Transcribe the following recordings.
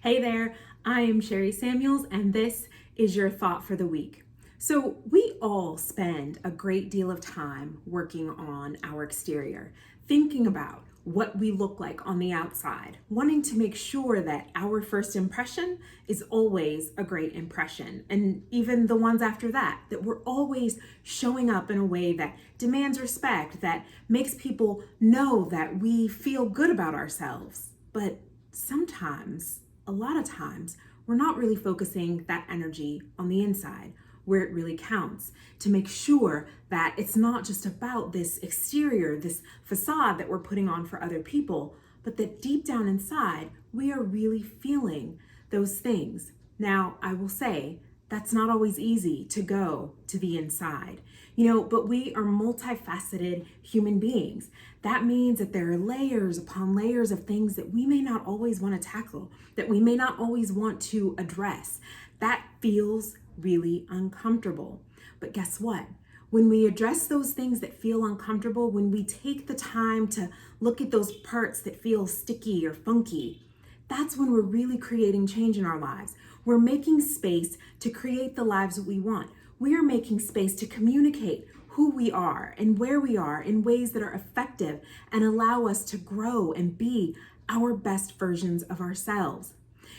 Hey there, I am Sherry Samuels, and this is your thought for the week. So, we all spend a great deal of time working on our exterior, thinking about what we look like on the outside, wanting to make sure that our first impression is always a great impression, and even the ones after that, that we're always showing up in a way that demands respect, that makes people know that we feel good about ourselves. But sometimes, a lot of times, we're not really focusing that energy on the inside where it really counts, to make sure that it's not just about this exterior, this facade that we're putting on for other people, but that deep down inside, we are really feeling those things. Now, I will say, that's not always easy to go to the inside, but we are multifaceted human beings. That means that there are layers upon layers of things that we may not always want to tackle, that we may not always want to address. That feels really uncomfortable. But guess what? When we address those things that feel uncomfortable, when we take the time to look at those parts that feel sticky or funky, that's when we're really creating change in our lives. We're making space to create the lives that we want. We are making space to communicate who we are and where we are in ways that are effective and allow us to grow and be our best versions of ourselves.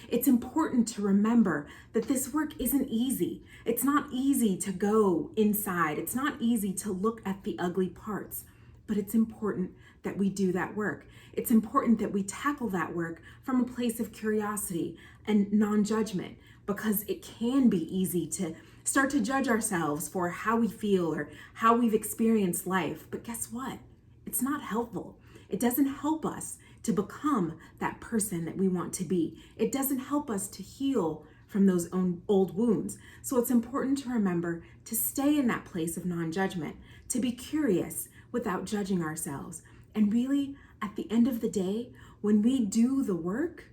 It's important to remember that this work isn't easy. It's not easy to go inside. It's not easy to look at the ugly parts, but it's important that we do that work. It's important that we tackle that work from a place of curiosity and non-judgment, because it can be easy to start to judge ourselves for how we feel or how we've experienced life. But guess what? It's not helpful. It doesn't help us to become that person that we want to be. It doesn't help us to heal from those old wounds. So it's important to remember to stay in that place of non-judgment, to be curious without judging ourselves. And really, at the end of the day, when we do the work,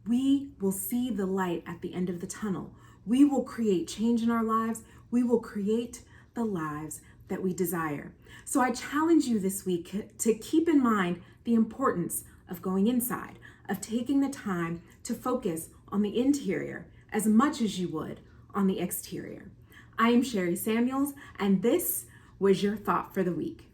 we will see the light at the end of the tunnel. We will create change in our lives. We will create the lives that we desire. So I challenge you this week to keep in mind the importance of going inside, of taking the time to focus on the interior as much as you would on the exterior. I am Sherry Samuels, and this was your thought for the week.